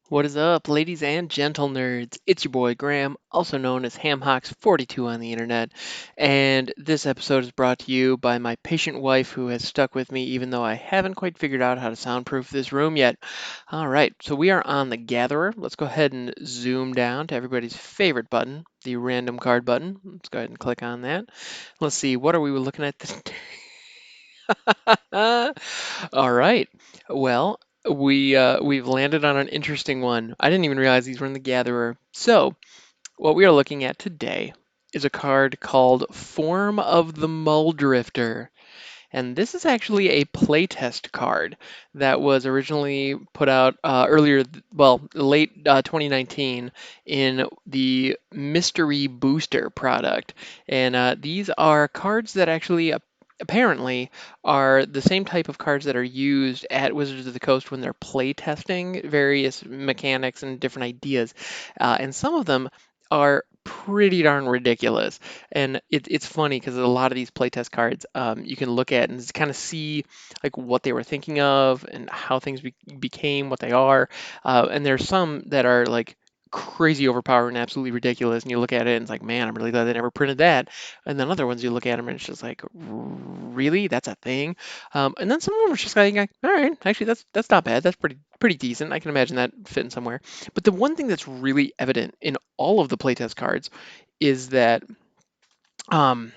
What is up, ladies and gentle nerds? It's your boy Graham, also known as HamHawks42 on the internet, and this episode is brought to you by my patient wife who has stuck with me even though I haven't quite figured out how to soundproof this room yet. All right, so we are on the Gatherer. Let's go ahead and zoom down to everybody's favorite button, the random card button. Let's go ahead and click on that. Let's see, what are we looking at this All right. Well, we've landed on an interesting one. I didn't even realize these were in the Gatherer. So, what we are looking at today is a card called Form of the Mulldrifter. And this is actually a playtest card that was originally put out late 2019 in the Mystery Booster product. And these are cards that actually apparently are the same type of cards that are used at Wizards of the Coast when they're playtesting various mechanics and different ideas. And some of them are pretty darn ridiculous. And it's funny because a lot of these playtest cards you can look at and kind of see like what they were thinking of and how things became what they are. And there's some that are like crazy overpowered and absolutely ridiculous. And you look at it and it's like, man, I'm really glad they never printed that. And then other ones you look at them and it's just like, really, that's a thing. And then some of them are just like, all right, actually that's not bad. That's pretty decent. I can imagine that fitting somewhere. But the one thing that's really evident in all of the playtest cards is that um,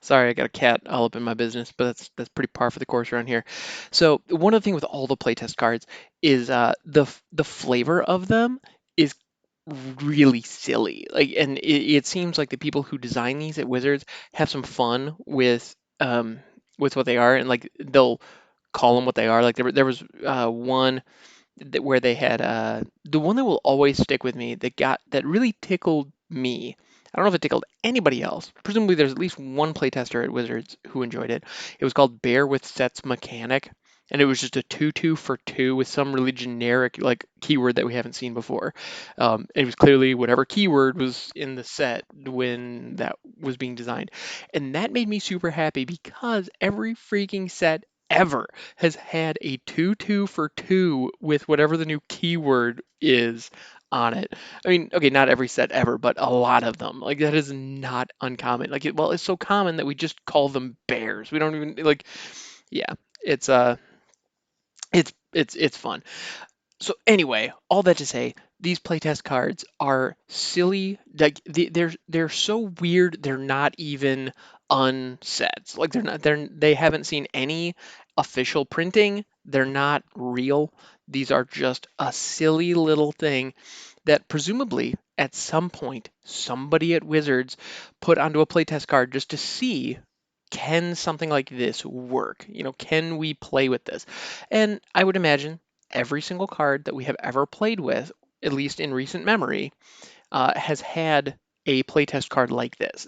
sorry, I got a cat all up in my business, but that's pretty par for the course around here. So one of the things with all the playtest cards is the flavor of them is really silly. Like, and it seems like the people who design these at Wizards have some fun with what they are, and like they'll call them what they are. Like there was one where they had the one that will always stick with me that really tickled me. I don't know if it tickled anybody else. Presumably, there's at least one playtester at Wizards who enjoyed it. It was called Bear with Sets Mechanic, and it was just a 2/2 for 2 with some really generic like keyword that we haven't seen before. It was clearly whatever keyword was in the set when that was being designed, and that made me super happy because every freaking set ever has had a 2/2 for 2 with whatever the new keyword is on it. I mean, okay, not every set ever, but a lot of them. Like that is not uncommon. It's so common that we just call them bears. We don't even like yeah, it's it's fun. So anyway, all that to say, these playtest cards are silly. Like they're so weird. They're not even unsets. Like they haven't seen any official printing. They're not real. These are just a silly little thing that presumably at some point somebody at Wizards put onto a playtest card just to see, can something like this work? Can we play with this? And I would imagine every single card that we have ever played with, at least in recent memory, has had a playtest card like this,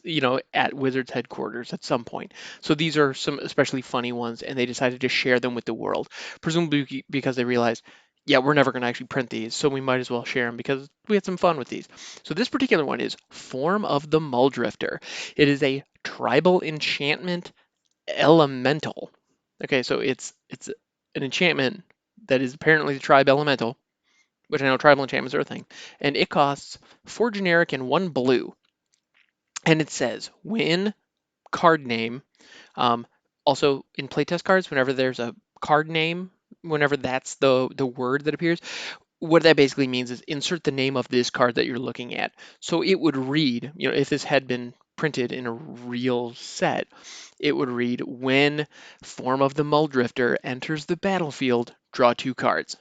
at Wizards headquarters at some point. So these are some especially funny ones, and they decided to share them with the world, presumably because they realized, yeah, we're never going to actually print these, so we might as well share them because we had some fun with these. So this particular one is Form of the Mulldrifter. It is a tribal enchantment elemental. Okay, so it's an enchantment that is apparently the tribe elemental, which I know tribal enchantments are a thing, and it costs 4 generic and 1 blue. And it says when card name, um, also in playtest cards, whenever there's a card name, whenever that's the word that appears, what that basically means is insert the name of this card that you're looking at. So it would read, if this had been printed in a real set, it would read when Form of the Mulldrifter enters the battlefield, draw 2 cards.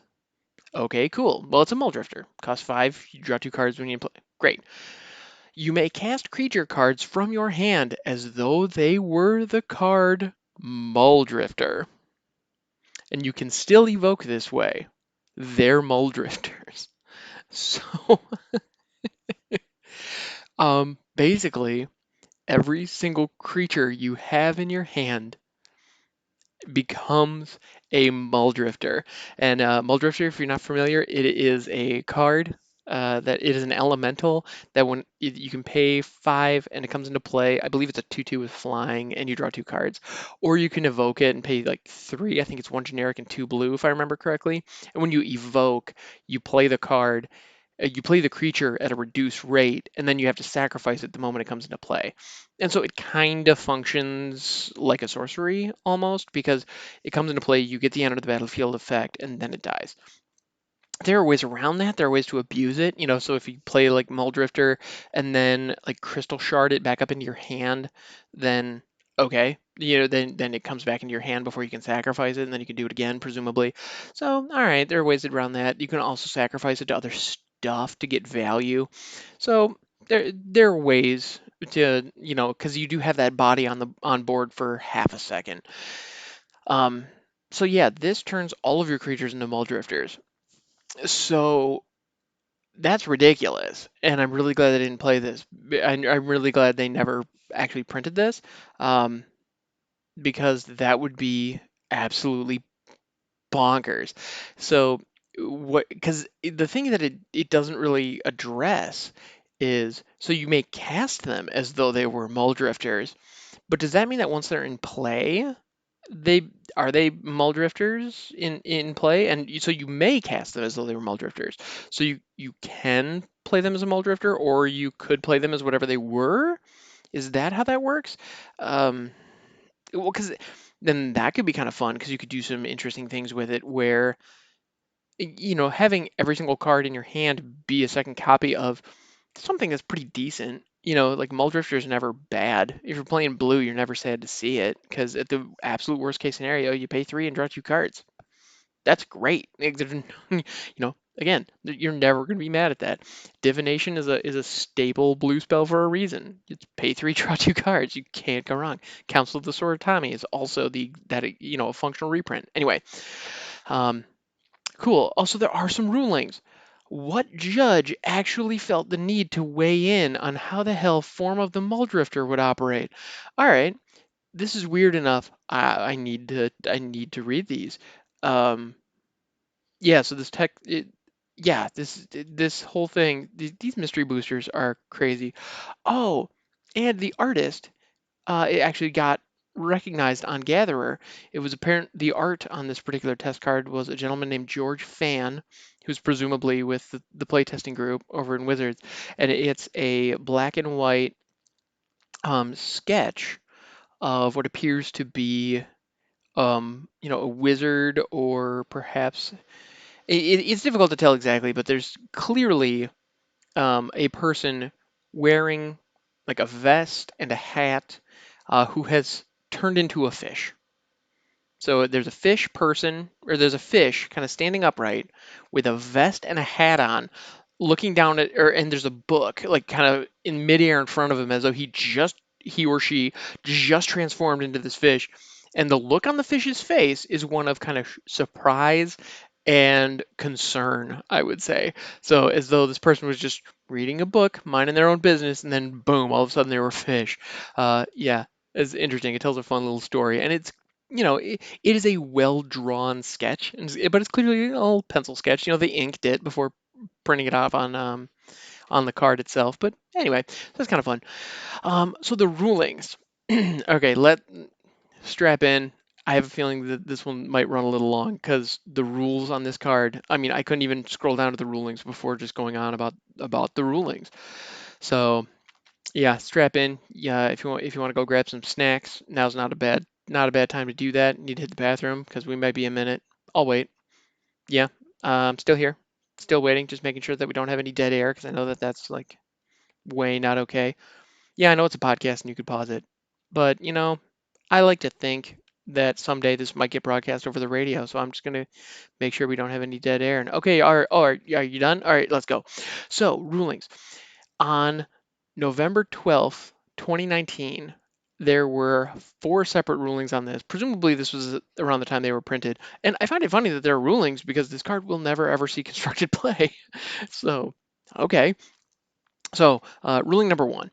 Okay, cool. Well, it's a Mulldrifter. Cost 5, you draw 2 cards when you play. Great. You may cast creature cards from your hand as though they were the card Mulldrifter. And you can still evoke this way. They're Mulldrifters. So, basically, every single creature you have in your hand becomes a Mulldrifter. And Mulldrifter, if you're not familiar, it is a card. that it is an elemental that when you can pay 5 and it comes into play. I believe it's a 2/2 with flying and you draw 2 cards, or you can evoke it and pay like 3. I think it's 1 generic and 2 blue if I remember correctly. And when you evoke, you play the card, you play the creature at a reduced rate, and then you have to sacrifice it the moment it comes into play. And so it kind of functions like a sorcery almost because it comes into play, you get the end of the battlefield effect, and then it dies. There are ways around that. There are ways to abuse it. So if you play like Mulldrifter and then like Crystal Shard it back up into your hand, then okay, then it comes back into your hand before you can sacrifice it, and then you can do it again, presumably. So all right, there are ways around that. You can also sacrifice it to other stuff to get value. So there are ways to because you do have that body on board for half a second. Um, so yeah, this turns all of your creatures into Mulldrifters. So that's ridiculous, and I'm really glad they didn't play this. I'm really glad they never actually printed this, um, because that would be absolutely bonkers. So what? Because the thing that it doesn't really address is so you may cast them as though they were Mulldrifters, but does that mean that once they're in play, they they Mulldrifters in play? And so you may cast them as though they were Mulldrifters. So you can play them as a Mulldrifter, or you could play them as whatever they were. Is that how that works? Um, well, because then that could be kind of fun because you could do some interesting things with it where having every single card in your hand be a second copy of something that's pretty decent. Like Mulldrifter is never bad. If you're playing blue, you're never sad to see it because at the absolute worst case scenario, you pay 3 and draw 2 cards. That's great. Again, you're never going to be mad at that. Divination is a staple blue spell for a reason. It's pay 3, draw 2 cards. You can't go wrong. Council of the Sword of Tommy is also a functional reprint. Anyway, um, cool. Also, there are some rulings. What judge actually felt the need to weigh in on how the hell Form of the Mulldrifter would operate? All right, this is weird enough. I need to read these. Um, yeah. So yeah, this whole thing. These mystery boosters are crazy. Oh, and the artist it actually got recognized on Gatherer. It was apparent the art on this particular test card was a gentleman named George Fan, who's presumably with the playtesting group over in Wizards, and it's a black and white sketch of what appears to be a wizard or perhaps it's difficult to tell exactly, but there's clearly a person wearing like a vest and a hat who has turned into a fish. So there's a fish person, or there's a fish kind of standing upright with a vest and a hat on, looking down and there's a book like kind of in midair in front of him as though he or she just transformed into this fish. And the look on the fish's face is one of kind of surprise and concern, I would say. So as though this person was just reading a book, minding their own business, and then boom, all of a sudden they were a fish. Yeah, it's interesting. It tells a fun little story, and it is a well drawn sketch, but it's clearly an old pencil sketch. They inked it before printing it off on the card itself. But anyway, that's kind of fun. So the rulings. Okay, let strap in. I have a feeling that this one might run a little long because the rules on this card. I mean, I couldn't even scroll down to the rulings before just going on about the rulings. So yeah, strap in. Yeah, if you want to go grab some snacks, now's not a bad time to do that. Need to hit the bathroom because we might be a minute. I'll wait. Yeah, still here, still waiting, just making sure that we don't have any dead air because I know that that's like way not okay. Yeah, I know it's a podcast and you could pause it, but I like to think that someday this might get broadcast over the radio, so I'm just gonna make sure we don't have any dead air. And okay, are you done? All right, let's go. So rulings. On November 12th, 2019, there were 4 separate rulings on this. Presumably, this was around the time they were printed. And I find it funny that there are rulings because this card will never ever see constructed play. So, okay. So, ruling number 1,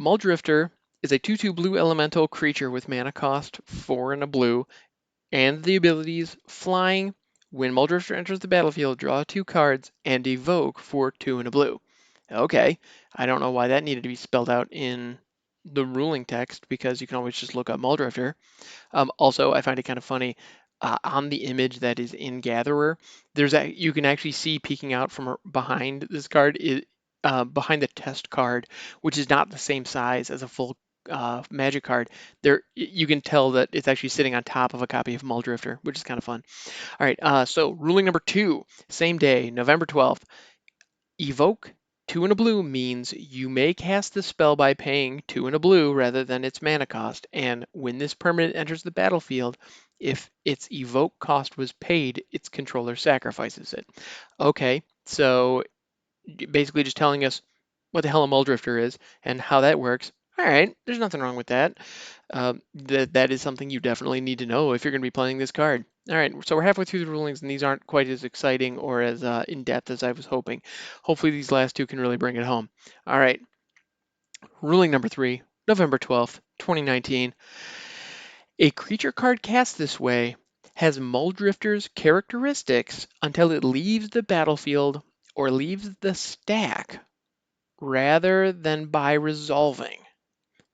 Mulldrifter is a 2/2 blue elemental creature with mana cost 4 and a blue, and the abilities Flying, When Mulldrifter enters the battlefield, draw 2 cards and evoke for 2 and a blue. Okay, I don't know why that needed to be spelled out in the ruling text because you can always just look up Mulldrifter. Also, I find it kind of funny on the image that is in Gatherer. You can actually see peeking out from behind this card is behind the test card, which is not the same size as a full Magic card. There, you can tell that it's actually sitting on top of a copy of Mulldrifter, which is kind of fun. All right, so ruling number 2, same day, November 12th. Evoke 2 and a blue means you may cast the spell by paying 2 and a blue rather than its mana cost, and when this permanent enters the battlefield, if its evoke cost was paid, its controller sacrifices it. Okay, so basically just telling us what the hell a Mulldrifter is and how that works. All right, there's nothing wrong with that. That is something you definitely need to know if you're going to be playing this card. All right, so we're halfway through the rulings, and these aren't quite as exciting or as in-depth as I was hoping. Hopefully these last two can really bring it home. All right, ruling number 3, November 12th, 2019. A creature card cast this way has Mulldrifter's characteristics until it leaves the battlefield or leaves the stack rather than by resolving.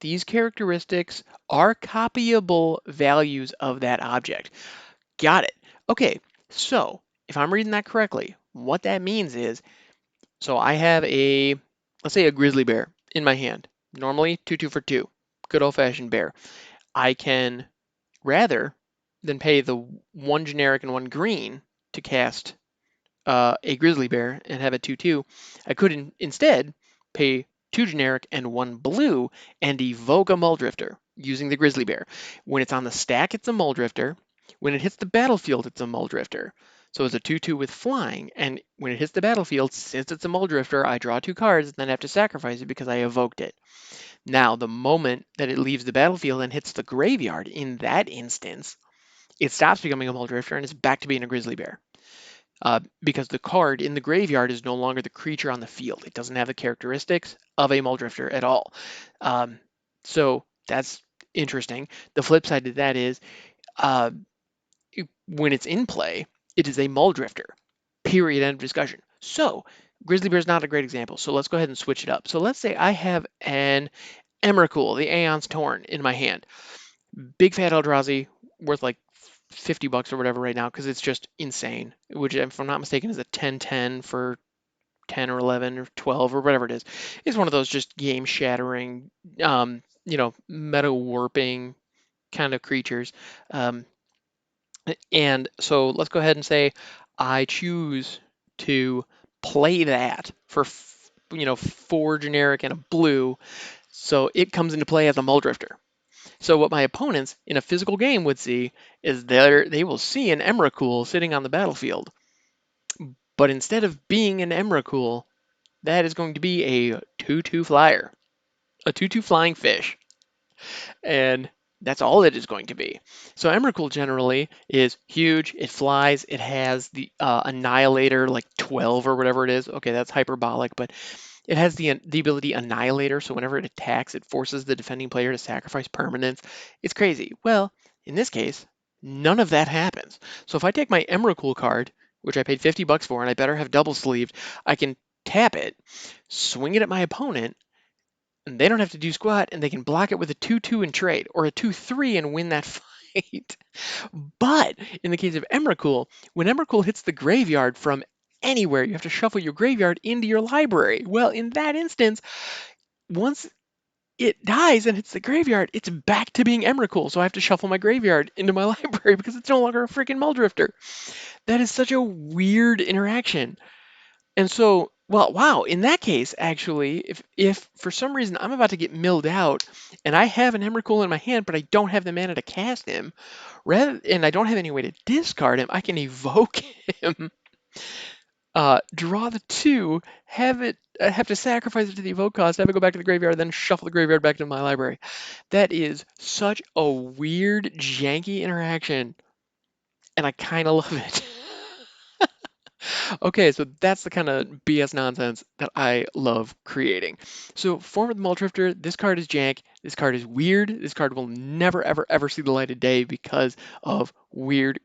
These characteristics are copyable values of that object. Got it. Okay, so if I'm reading that correctly, what that means is, so I have let's say a grizzly bear in my hand. Normally 2/2 for 2. Good old-fashioned bear. I can, rather than pay the 1 generic and 1 green to cast a grizzly bear and have a 2/2, I could instead pay 2 generic and 1 blue and evoke a Mulldrifter using the grizzly bear. When it's on the stack, it's a Mulldrifter. When it hits the battlefield, it's a Mulldrifter. So it's a 2/2 with flying, and when it hits the battlefield, since it's a Mulldrifter, I draw 2 cards and then have to sacrifice it because I evoked it. Now, the moment that it leaves the battlefield and hits the graveyard, in that instance, it stops becoming a Mulldrifter and it's back to being a grizzly bear. Because the card in the graveyard is no longer the creature on the field. It doesn't have the characteristics of a Mulldrifter at all. So that's interesting. The flip side to that is uh, when it's in play, it is a Mulldrifter. Period. End of discussion. So Grizzly Bear is not a great example. So let's go ahead and switch it up. So let's say I have an Emrakul, the Aeon's Torn, in my hand. Big fat Eldrazi, worth like $50 or whatever right now because it's just insane. Which, if I'm not mistaken, is a 10/10 for 10 or 11 or 12 or whatever it is. It's one of those just game shattering, meta warping kind of creatures. Um, and so let's go ahead and say I choose to play that for 4 generic and a blue. So it comes into play as a Mulldrifter. So what my opponents in a physical game would see is they will see an Emrakul sitting on the battlefield. But instead of being an Emrakul, that is going to be a 2/2 flyer, a 2/2 flying fish. And that's all it is going to be. So Emrakul generally is huge. It flies. It has the Annihilator, like 12 or whatever it is. Okay, that's hyperbolic, but it has the ability Annihilator, so whenever it attacks, it forces the defending player to sacrifice permanents. It's crazy. Well, in this case, none of that happens. So if I take my Emrakul card, which I paid $50 for, and I better have double sleeved, I can tap it, swing it at my opponent, and they don't have to do squat, and they can block it with a 2/2 and trade, or a 2/3 and win that fight. But in the case of Emrakul, when Emrakul hits the graveyard from anywhere, you have to shuffle your graveyard into your library. Well, in that instance, once it dies and hits the graveyard, it's back to being Emrakul. So I have to shuffle my graveyard into my library because it's no longer a freaking Mulldrifter. That is such a weird interaction. And so, well, wow, in that case, actually, if for some reason I'm about to get milled out and I have an Emrakul in my hand, but I don't have the mana to cast him, and I don't have any way to discard him, I can evoke him, draw the 2, have to sacrifice it to the evoke cost, have it go back to the graveyard, then shuffle the graveyard back to my library. That is such a weird, janky interaction, and I kind of love it. Okay, so that's the kind of BS nonsense that I love creating. So form of the Mulldrifter, this card is jank, this card is weird, this card will never, ever, ever see the light of day because of weird,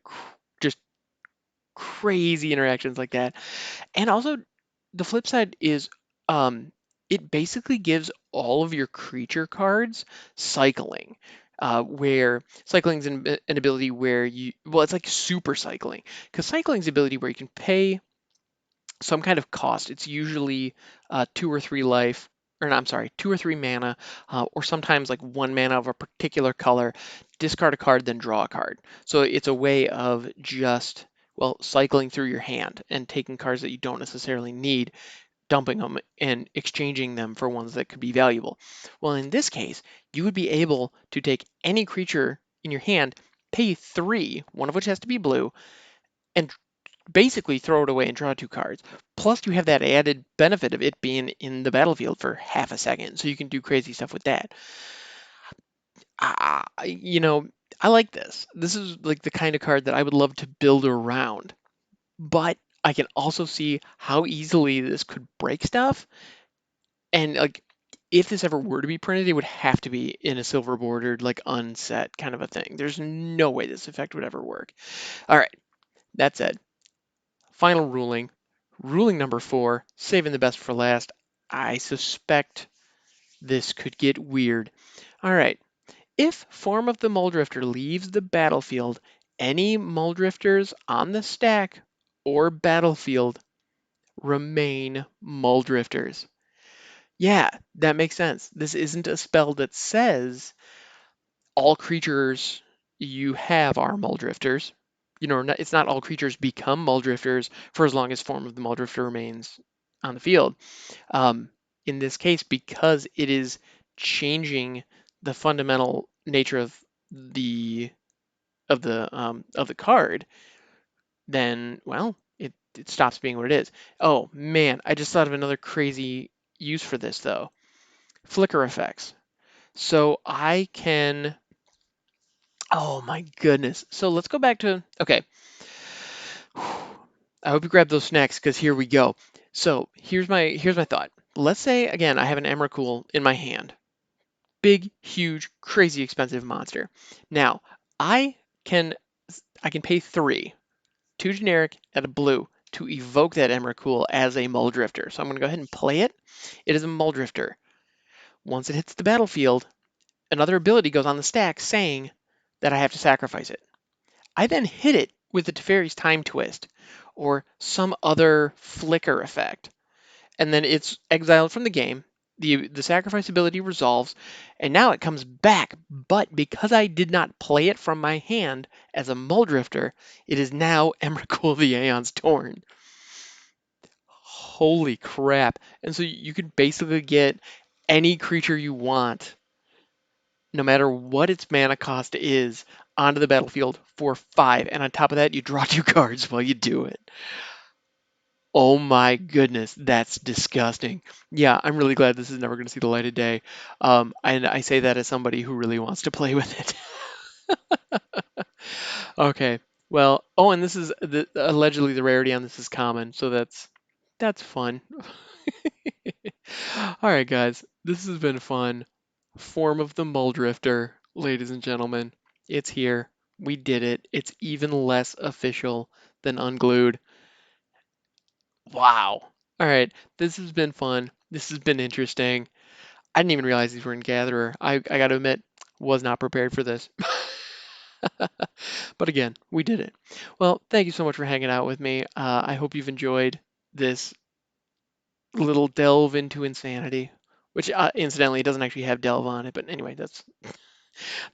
just crazy interactions like that. And also, the flip side is um, it basically gives all of your creature cards cycling. Where cycling is an ability where well, it's like super cycling, because cycling is the ability where you can pay some kind of cost. It's usually 2 or 3 life, or no, I'm sorry, 2 or 3 mana, or sometimes like 1 mana of a particular color. Discard a card, then draw a card. So it's a way of just, well, cycling through your hand and taking cards that you don't necessarily need, dumping them and exchanging them for ones that could be valuable. Well, in this case, you would be able to take any creature in your hand, pay 3, one of which has to be blue, and basically throw it away and draw 2 cards. Plus, you have that added benefit of it being in the battlefield for half a second, so you can do crazy stuff with that. Ah, I like this. This is like the kind of card that I would love to build around, but I can also see how easily this could break stuff. And like, if this ever were to be printed, it would have to be in a silver bordered, like unset kind of a thing. There's no way this effect would ever work. All right, that said, final ruling. Ruling number 4, saving the best for last. I suspect this could get weird. All right. If Form of the Mulldrifter leaves the battlefield, any Mulldrifters on the stack or battlefield remain Mulldrifters. Yeah, that makes sense. This isn't a spell that says all creatures you have are Mulldrifters. It's not all creatures become Mulldrifters for as long as Form of the Mulldrifter remains on the field. Um, in this case, because it is changing the fundamental nature the of the card, then well, it stops being what it is. Oh man, I just thought of another crazy use for this though. Flicker effects. So I can. Oh my goodness. So let's go back to. Okay. I hope you grab those snacks because here we go. So here's my thought. Let's say again I have an Emrakul in my hand. Big, huge, crazy expensive monster. Now, I can I can pay 3, 2 generic and a blue to evoke that Emrakul as a Mulldrifter. So I'm going to go ahead and play it. It is a Mulldrifter. Once it hits the battlefield, another ability goes on the stack saying that I have to sacrifice it. I then hit it with the Teferi's Time Twist or some other flicker effect, and then it's exiled from the game. The sacrifice ability resolves, and now it comes back. But because I did not play it from my hand as a Mulldrifter, it is now Emrakul the Aeon's Torn. Holy crap! And so you could basically get any creature you want, no matter what its mana cost is, onto the battlefield for 5. And on top of that, you draw 2 cards while you do it. Oh my goodness, that's disgusting. Yeah, I'm really glad this is never going to see the light of day. And I say that as somebody who really wants to play with it. Okay, well, oh, and this is allegedly the rarity on this is common, so that's fun. All right, guys, this has been fun. Form of the Mulldrifter, ladies and gentlemen. It's here. We did it. It's even less official than Unglued. Wow. All right, this has been fun. This has been interesting. I didn't even realize these were in Gatherer. I got to admit, was not prepared for this. But again, we did it. Well, thank you so much for hanging out with me. I hope you've enjoyed this little delve into insanity, which incidentally doesn't actually have delve on it. But anyway, that's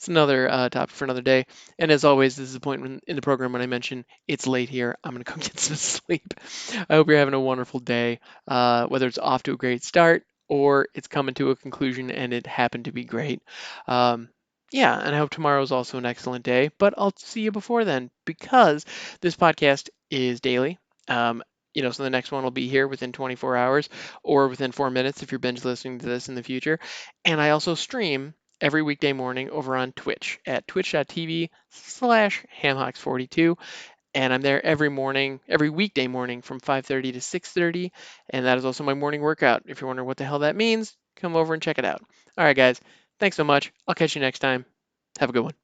another topic for another day. And as always, this is the point in the program when I mention it's late here. I'm going to go get some sleep. I hope you're having a wonderful day, whether it's off to a great start or it's coming to a conclusion and it happened to be great. Um, yeah, and I hope tomorrow is also an excellent day, but I'll see you before then because this podcast is daily. Um, so the next one will be here within 24 hours or within 4 minutes if you're binge listening to this in the future. And I also stream every weekday morning over on Twitch at twitch.tv/hamhocks42. And I'm there every morning, every weekday morning from 5:30 to 6:30. And that is also my morning workout. If you're wondering what the hell that means, come over and check it out. All right, guys. Thanks so much. I'll catch you next time. Have a good one.